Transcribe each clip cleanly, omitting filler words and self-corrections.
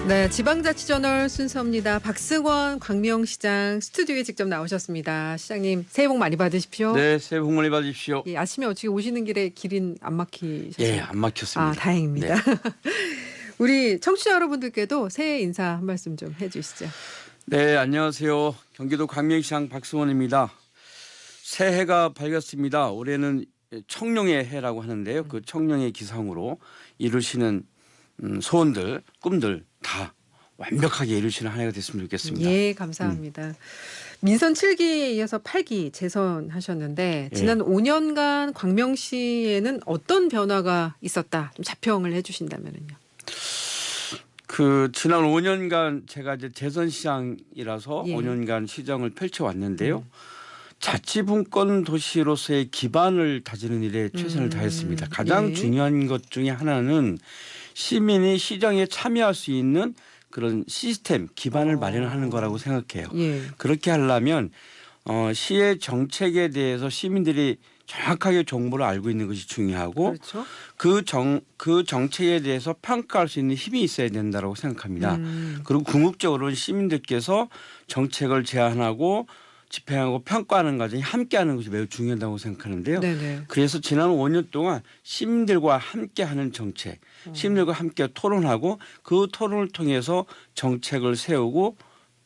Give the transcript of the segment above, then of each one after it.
네, 지방자치저널 순서입니다. 박승원 광명시장 스튜디오에 직접 나오셨습니다. 시장님 새해 복 많이 받으십시오. 네, 새해 복 많이 받으십시오. 예, 아침에 어떻게 오시는 길에 길은 안 막히셨어요? 예, 안 막혔습니다. 아, 다행입니다. 네. 우리 청취자 여러분들께도 새해 인사 한 말씀 좀 해주시죠. 네, 안녕하세요. 경기도 광명시장 박승원입니다. 새해가 밝았습니다. 올해는 청룡의 해라고 하는데요. 그 청룡의 기상으로 이루시는 소원들, 꿈들 다 완벽하게 이루시는 한 해가 됐으면 좋겠습니다. 예, 감사합니다. 민선 7기에 이어서 8기 재선하셨는데 지난 5년간 광명시에는 어떤 변화가 있었다? 좀 자평을 해주신다면요. 지난 5년간 제가 이제 재선시장이라서 예. 5년간 시정을 펼쳐왔는데요. 자치분권 도시로서의 기반을 다지는 일에 최선을 다했습니다. 가장 예. 중요한 것 중에 하나는 시민이 시정에 참여할 수 있는 그런 시스템 기반을 마련하는 거라고 생각해요. 예. 그렇게 하려면 시의 정책에 대해서 시민들이 정확하게 정보를 알고 있는 것이 중요하고 그렇죠. 그 정책에 대해서 평가할 수 있는 힘이 있어야 된다고 생각합니다. 그리고 궁극적으로는 시민들께서 정책을 제안하고 집행하고 평가하는 과정이 함께하는 것이 매우 중요하다고 생각하는데요. 네네. 그래서 지난 5년 동안 시민들과 함께하는 정책, 시민들과 함께 토론하고 그 토론을 통해서 정책을 세우고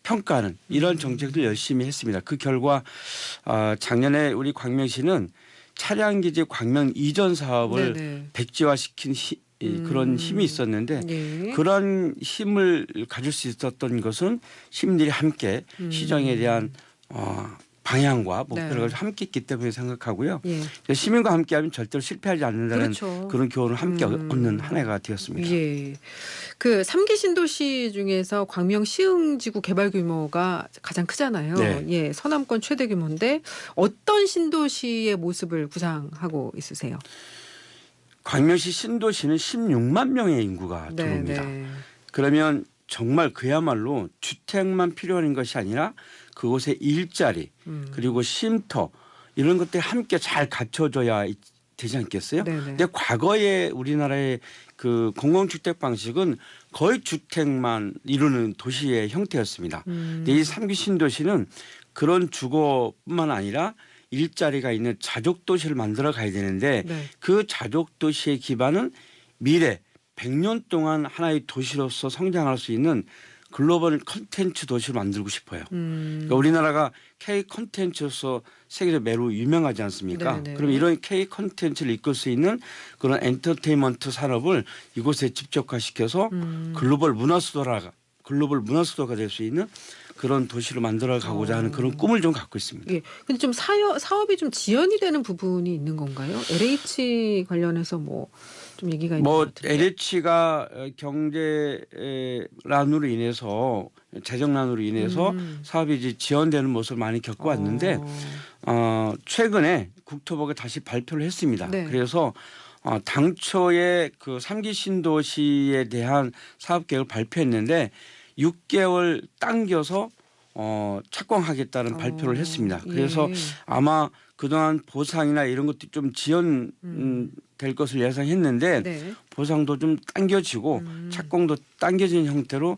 평가하는 이런 정책들 열심히 했습니다. 그 결과 작년에 우리 광명시는 차량기지 광명 이전 사업을 네네. 백지화시킨 그런 힘이 있었는데 예. 그런 힘을 가질 수 있었던 것은 시민들이 함께 시정에 대한 방향과 목표를 네. 함께 했기 때문에 생각하고요. 예. 시민과 함께하면 절대로 실패하지 않는다는 그렇죠. 그런 교훈을 함께 얻는 한 해가 되었습니다. 예. 그 3기 신도시 중에서 광명 시흥지구 개발 규모가 가장 크잖아요. 네. 예. 서남권 최대 규모인데 어떤 신도시의 모습을 구상하고 있으세요? 광명시 신도시는 16만 명의 인구가 들어옵니다. 네. 그러면 정말 그야말로 주택만 필요한 것이 아니라 그곳에 일자리 그리고 쉼터 이런 것들이 함께 잘 갖춰져야 되지 않겠어요? 네네. 근데 과거에 우리나라의 그 공공주택 방식은 거의 주택만 이루는 도시의 형태였습니다. 근데 이 3기 신도시는 그런 주거뿐만 아니라 일자리가 있는 자족도시를 만들어 가야 되는데 네. 그 자족도시의 기반은 미래 100년 동안 하나의 도시로서 성장할 수 있는 글로벌 콘텐츠 도시를 만들고 싶어요. 그러니까 우리나라가 K 콘텐츠로서 세계적으로 매우 유명하지 않습니까? 네네. 그럼 이런 K 콘텐츠를 이끌 수 있는 그런 엔터테인먼트 산업을 이곳에 집적화시켜서 글로벌 문화 수도가 될 수 있는 그런 도시로 만들어 가고자 하는 그런 꿈을 좀 갖고 있습니다. 예. 근데 좀 사업이 좀 지연이 되는 부분이 있는 건가요? LH 관련해서 뭐 좀 얘기가 있는 것 같은데. LH가 경제난으로 인해서 재정난으로 인해서 사업이 이제 지연되는 모습을 많이 겪어왔는데 최근에 국토부가 다시 발표를 했습니다. 네. 그래서 당초에 그 3기 신도시에 대한 사업 계획을 발표했는데 6개월 당겨서 착공하겠다는 발표를 했습니다. 그래서 예. 아마 그동안 보상이나 이런 것들이 좀 지연될 것을 예상했는데 네. 보상도 좀 당겨지고 착공도 당겨진 형태로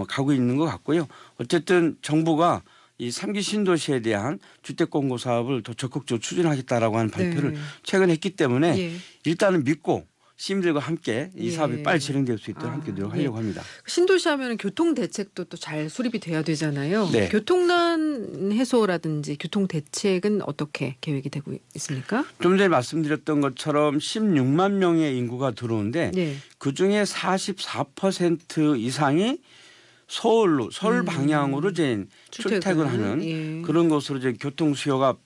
가고 있는 것 같고요. 어쨌든 정부가 이 3기 신도시에 대한 주택 공급 사업을 더 적극적으로 추진하겠다라고 하는 발표를 네. 최근에 했기 때문에 예. 일단은 믿고 시민들과 함께 이 사업이 예. 빨리 진행될 수 있도록 함께 노력하려고 합니다. 신도시 하면은 교통 대책도 또 잘 수립이 돼야 되잖아요. 네. 교통난 해소라든지 교통 대책은 어떻게 계획이 되고 있습니까? 좀 전에 말씀드렸던 것처럼 16만 명의 인구가 들어오는데 네. 그중에 44% 이상이 서울 방향으로 이제 출퇴근하는 예. 그런 것으로 이제 교통 수요가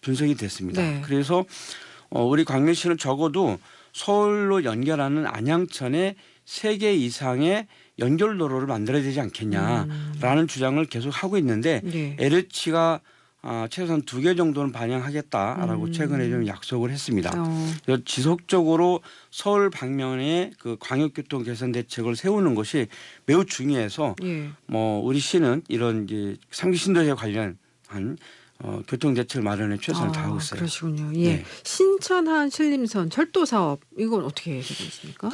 분석이 됐습니다. 네. 그래서 우리 광명시는 적어도 서울로 연결하는 안양천에 3개 이상의 연결도로를 만들어야 되지 않겠냐라는 주장을 계속 하고 있는데 네. LH가 최소한 2개 정도는 반영하겠다라고 최근에 좀 약속을 했습니다. 그래서 지속적으로 서울 방면에 그 광역교통 개선 대책을 세우는 것이 매우 중요해서 예. 우리 시는 이런 이제 3기 신도시에 관련한 교통 대책 마련에 최선을 다하고 있어요. 그러시군요. 예. 네. 신천한 신림선 철도 사업 이건 어떻게 되고 있습니까?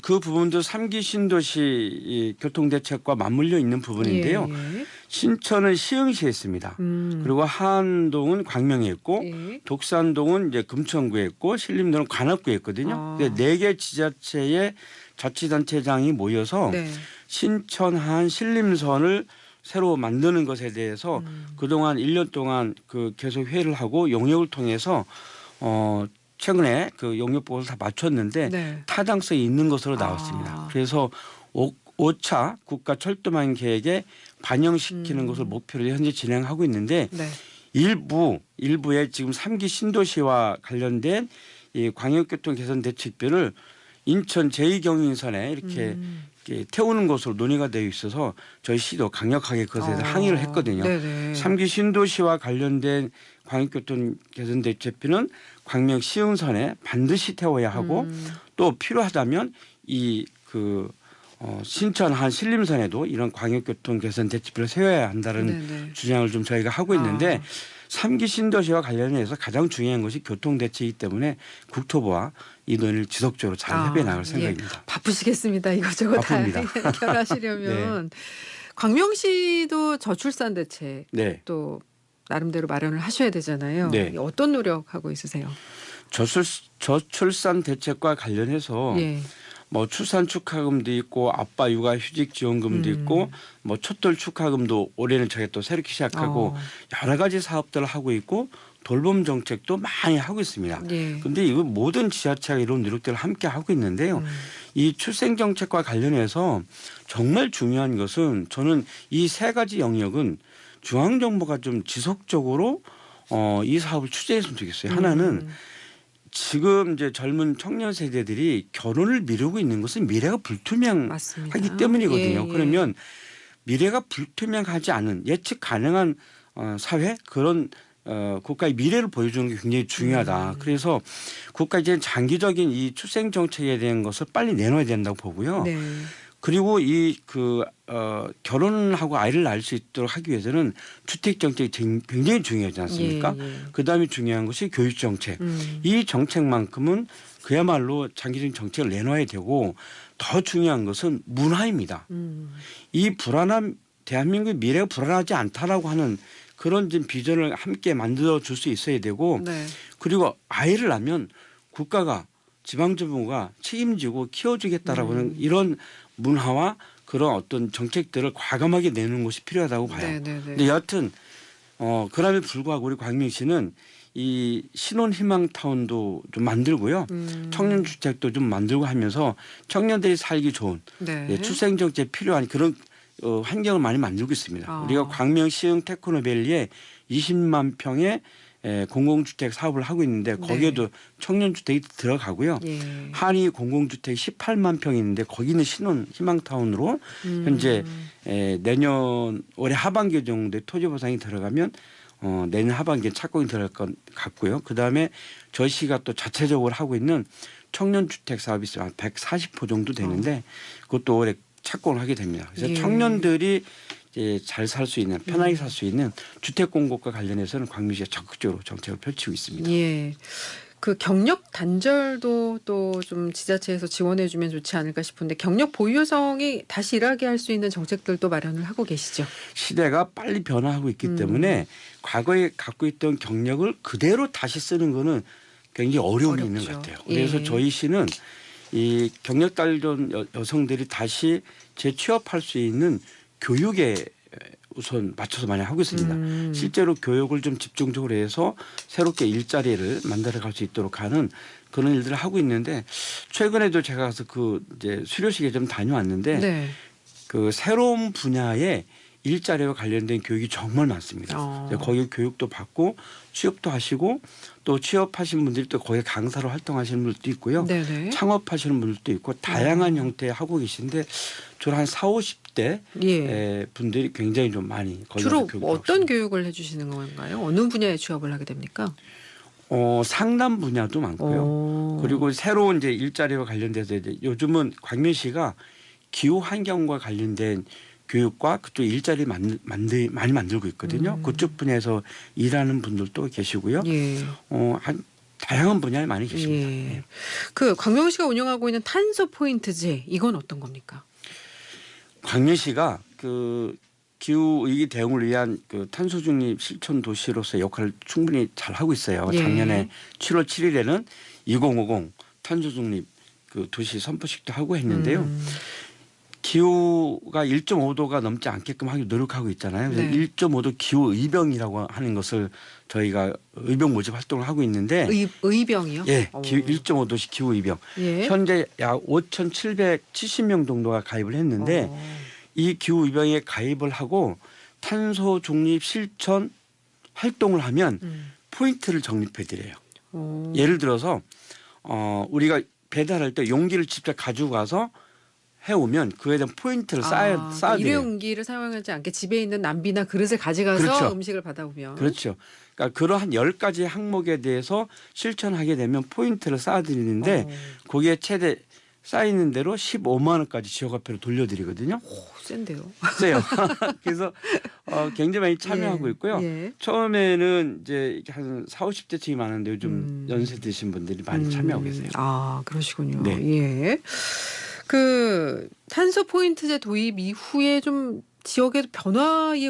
그 부분도 3기 신도시 이 교통 대책과 맞물려 있는 부분인데요. 예. 신천은 시흥시에 있습니다. 그리고 하안동은 광명에 있고 예. 독산동은 이제 금천구에 있고 신림동은 관악구에 있거든요. 네 개 지자체의 자치단체장이 모여서 네. 신천한 신림선을 새로 만드는 것에 대해서 그동안 1년 동안 그 계속 회의를 하고 용역을 통해서 최근에 그 용역 보고를 다 마쳤는데 네. 타당성이 있는 것으로 나왔습니다. 그래서 5차 국가 철도망 계획에 반영시키는 것을 목표로 현재 진행하고 있는데 네. 일부에 지금 3기 신도시와 관련된 이 광역교통 개선 대책비를 인천 제2경인선에 이렇게 태우는 것으로 논의가 되어 있어서 저희 시도 강력하게 그것에 대해서 항의를 했거든요. 네네. 3기 신도시와 관련된 광역교통 개선 대책비는 광명 시흥선에 반드시 태워야 하고 또 필요하다면 신천 한 신림선에도 이런 광역교통 개선 대책비를 세워야 한다는 네네. 주장을 좀 저희가 하고 있는데 3기 신도시와 관련해서 가장 중요한 것이 교통 대책이기 때문에 국토부와 이 논의를 지속적으로 잘 협의해 나갈 생각입니다. 예. 바쁘시겠습니다. 이것저것 다 바쁩니다. 해결하시려면. 광명시도 저출산 대책 네. 또 나름대로 마련을 하셔야 되잖아요. 네. 어떤 노력하고 있으세요? 저출산 대책과 관련해서 예. 뭐 출산 축하금도 있고 아빠 육아 휴직 지원금도 있고 뭐 촛돌 축하금도 올해는 저희가 또 새롭게 시작하고 여러 가지 사업들을 하고 있고 돌봄 정책도 많이 하고 있습니다. 그런데 이거 모든 지자체가 이런 노력들을 함께 하고 있는데요. 이 출생 정책과 관련해서 정말 중요한 것은 저는 이 세 가지 영역은 중앙정부가 좀 지속적으로 이 사업을 추진했으면 좋겠어요. 하나는 지금 이제 젊은 청년 세대들이 결혼을 미루고 있는 것은 미래가 불투명하기 맞습니다. 때문이거든요. 예. 그러면 미래가 불투명하지 않은 예측 가능한 사회 그런 국가의 미래를 보여주는 게 굉장히 중요하다. 그래서 국가 이제 장기적인 이 출생 정책에 대한 것을 빨리 내놓아야 된다고 보고요. 네. 그리고 결혼하고 아이를 낳을 수 있도록 하기 위해서는 주택 정책이 굉장히 중요하지 않습니까? 예. 그다음에 중요한 것이 교육 정책. 이 정책만큼은 그야말로 장기적인 정책을 내놔야 되고 더 중요한 것은 문화입니다. 이 불안한 대한민국의 미래가 불안하지 않다라고 하는 그런 좀 비전을 함께 만들어 줄 수 있어야 되고 네. 그리고 아이를 낳으면 국가가 지방정부가 책임지고 키워주겠다라고 하는 이런 문화와 그런 어떤 정책들을 과감하게 내는 것이 필요하다고 봐요. 근데 여하튼 그럼에도 불구하고 우리 광명시는 이 신혼희망타운도 좀 만들고요. 청년주택도 좀 만들고 하면서 청년들이 살기 좋은 출생정책 필요한 그런 환경을 많이 만들고 있습니다. 우리가 광명 시흥 테크노밸리에 20만 평의 공공주택 사업을 하고 있는데 거기에도 청년주택이 들어가고요. 한의 공공주택 18만 평이 있는데 거기는 신혼 희망타운으로 현재 내년 올해 하반기 정도에 토지 보상이 들어가면 내년 하반기에 착공이 들어갈 것 같고요. 그다음에 저희시가 또 자체적으로 하고 있는 청년주택 사업이 있어요. 한 140호 정도 되는데 그것도 올해 착공을 하게 됩니다. 그래서 청년들이 잘 살 수 있는 편하게 살 수 있는 주택 공급과 관련해서는 광명시가 적극적으로 정책을 펼치고 있습니다. 예. 그 경력 단절도 또 좀 지자체에서 지원해 주면 좋지 않을까 싶은데 경력 보유 여성이 다시 일하게 할 수 있는 정책들도 마련을 하고 계시죠. 시대가 빨리 변화하고 있기 때문에 과거에 갖고 있던 경력을 그대로 다시 쓰는 거는 굉장히 어려움이 있는 것 같아요. 그래서 저희 시는 이 경력 단절 여성들이 다시 재취업할 수 있는 교육에 우선 맞춰서 많이 하고 있습니다. 실제로 교육을 좀 집중적으로 해서 새롭게 일자리를 만들어갈 수 있도록 하는 그런 일들을 하고 있는데 최근에도 제가 가서 이제 수료식에 좀 다녀왔는데 그 새로운 분야의 일자리와 관련된 교육이 정말 많습니다. 거기 교육도 받고 취업도 하시고 또 취업하신 분들이 또 거기 강사로 활동하시는 분들도 있고요. 창업하시는 분들도 있고 다양한 형태의 하고 계신데 주로 한 40, 50대 분들이 굉장히 좀 많이 주로 어떤 교육을 해주시는 건가요? 어느 분야에 취업을 하게 됩니까? 상담 분야도 많고요. 그리고 새로운 이제 일자리와 관련돼서 이제 요즘은 광명시가 기후 환경과 관련된 교육과 그쪽 일자리 많이 만들고 있거든요. 그쪽 분야에서 일하는 분들도 계시고요. 예. 한 다양한 분야에 많이 계십니다. 예. 예. 그 광명시가 운영하고 있는 탄소 포인트제 이건 어떤 겁니까? 광명시가 그 기후 위기 대응을 위한 그 탄소 중립 실천 도시로서의 역할을 충분히 잘 하고 있어요. 예. 작년에 7월 7일에는 2050 탄소 중립 그 도시 선포식도 하고 했는데요. 기후가 1.5도가 넘지 않게끔 하기 노력하고 있잖아요. 그래서 네. 1.5도 기후 의병이라고 하는 것을 저희가 의병 모집 활동을 하고 있는데, 의병이요? 예, 1.5도시 기후 의병. 예. 현재 약 5,770명 정도가 가입을 했는데 이 기후 의병에 가입을 하고 탄소 중립 실천 활동을 하면 포인트를 적립해 드려요. 예를 들어서 우리가 배달할 때 용기를 직접 가지고 가서 해오면 그에 대한 포인트를 쌓아드려요. 일회용기를 사용하지 않게 집에 있는 남비나 그릇을 가져가서 그렇죠. 음식을 받아오면. 그렇죠. 그러니까 그러한 10가지 항목에 대해서 실천하게 되면 포인트를 쌓아드리는데 거기에 최대 쌓이는 대로 15만 원까지 지역화폐로 돌려드리거든요. 오, 센데요. 세요. 그래서 굉장히 많이 참여하고 예. 있고요. 예. 처음에는 이제 한 40, 50대층이 많은데 요즘 연세 드신 분들이 많이 참여하고 계세요. 아, 그러시군요. 네. 예. 그 탄소 포인트제 도입 이후에 좀 지역의 변화의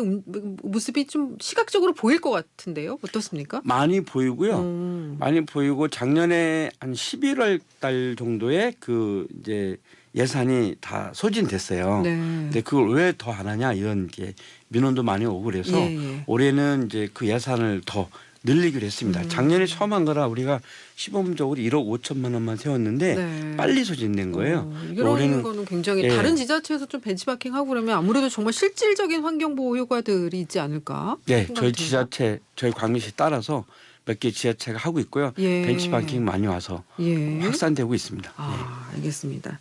모습이 좀 시각적으로 보일 것 같은데요. 어떻습니까? 많이 보이고요. 많이 보이고 작년에 한 11월 달 정도에 그 이제 예산이 다 소진됐어요. 네. 근데 그걸 왜 더 안 하냐 이런 게 민원도 많이 오고 그래서 예. 올해는 이제 그 예산을 더 늘리기로 했습니다. 작년에 처음 한 거라 우리가 시범적으로 1억 5천만 원만 세웠는데 네. 빨리 소진된 거예요. 이런 올해는 거는 굉장히 예. 다른 지자체에서 좀 벤치마킹하고 그러면 아무래도 정말 실질적인 환경보호 효과들이 있지 않을까? 네, 생각이 저희 듭니다. 지자체, 저희 광명시 따라서 몇 개 지자체가 하고 있고요. 예. 벤치마킹 많이 와서 예. 확산되고 있습니다. 아, 알겠습니다.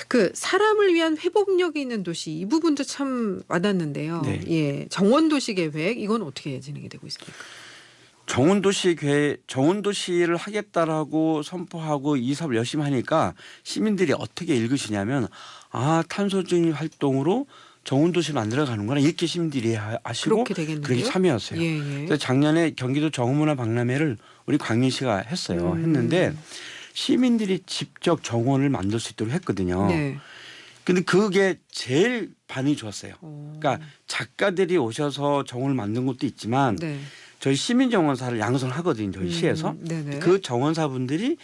그 사람을 위한 회복력이 있는 도시 이 부분도 참 와닿는데요. 네. 예, 정원도시 계획 이건 어떻게 진행이 되고 있습니까? 정원도시를 하겠다라고 선포하고 이 사업을 열심히 하니까 시민들이 어떻게 읽으시냐면 탄소 중립 활동으로 정원도시 만들어가는구나 이렇게 시민들이 아시고 그렇게 되겠는데요? 그렇게 참여하세요. 예, 예. 그래서 작년에 경기도 정원문화 박람회를 우리 광명시가 했어요. 했는데 시민들이 직접 정원을 만들 수 있도록 했거든요. 네. 근데 그게 제일 반응이 좋았어요. 그러니까 작가들이 오셔서 정원을 만든 것도 있지만 네. 저희 시민정원사를 양성을 하거든요. 저희 시에서. 네네. 그 정원사분들이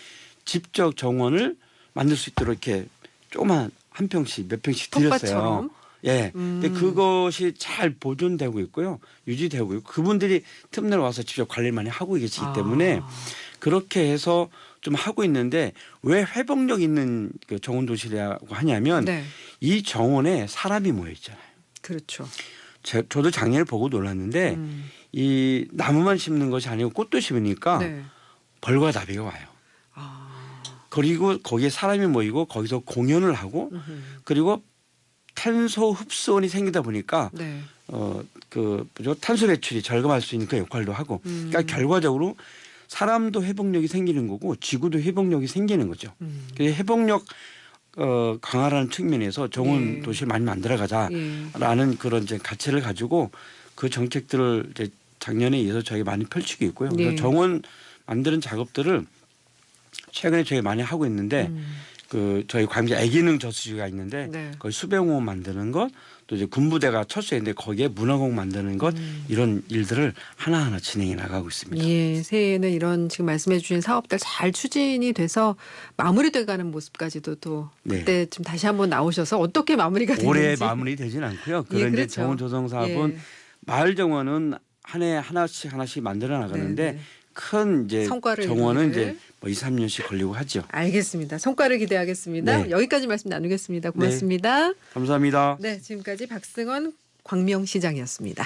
직접 정원을 만들 수 있도록 이렇게 조그만 한 평씩 몇 평씩 드렸어요. 텃밭처럼? 예. 근데 그것이 잘 보존되고 있고요. 유지되고 있고 그분들이 틈내로 와서 직접 관리를 많이 하고 계시기 때문에 그렇게 해서 좀 하고 있는데 왜 회복력 있는 그 정원도시라고 하냐면 네. 이 정원에 사람이 모여 있잖아요. 그렇죠. 저도 작년에 보고 놀랐는데 이 나무만 심는 것이 아니고 꽃도 심으니까 네. 벌과 나비가 와요. 아. 그리고 거기에 사람이 모이고 거기서 공연을 하고 그리고 탄소 흡수원이 생기다 보니까 네. 탄소 배출이 절감할 수 있는 그 역할도 하고 그러니까 결과적으로 사람도 회복력이 생기는 거고 지구도 회복력이 생기는 거죠. 그래서 회복력 강화라는 측면에서 정원 예. 도시를 많이 만들어가자라는 그런 이제 가치를 가지고 그 정책들을 이제 작년에 이어서 저희가 많이 펼치고 있고요. 네. 그래서 정원 만드는 작업들을 최근에 저희 많이 하고 있는데 저희 광주 애기능 저수지가 있는데 네. 거기 수병호 만드는 것 또 이제 군부대가 철수했는데 거기에 문화공 만드는 것 이런 일들을 하나하나 진행해 나가고 있습니다. 예, 새해에는 이런 지금 말씀해 주신 사업들 잘 추진이 돼서 마무리돼 가는 모습까지도 또 네. 그때 좀 다시 한번 나오셔서 어떻게 마무리가 되는지. 올해 마무리되진 않고요. 그런 예, 이제 그렇죠. 정원 조성 사업은 예. 마을 정원은 한 해 하나씩 만들어 나가는데 네. 큰 이제 성과를 정원은 이루기를. 이제 뭐 2, 3년씩 걸리고 하죠. 알겠습니다. 성과를 기대하겠습니다. 네. 여기까지 말씀 나누겠습니다. 고맙습니다. 감사합니다. 네, 지금까지 박승원 광명시장이었습니다.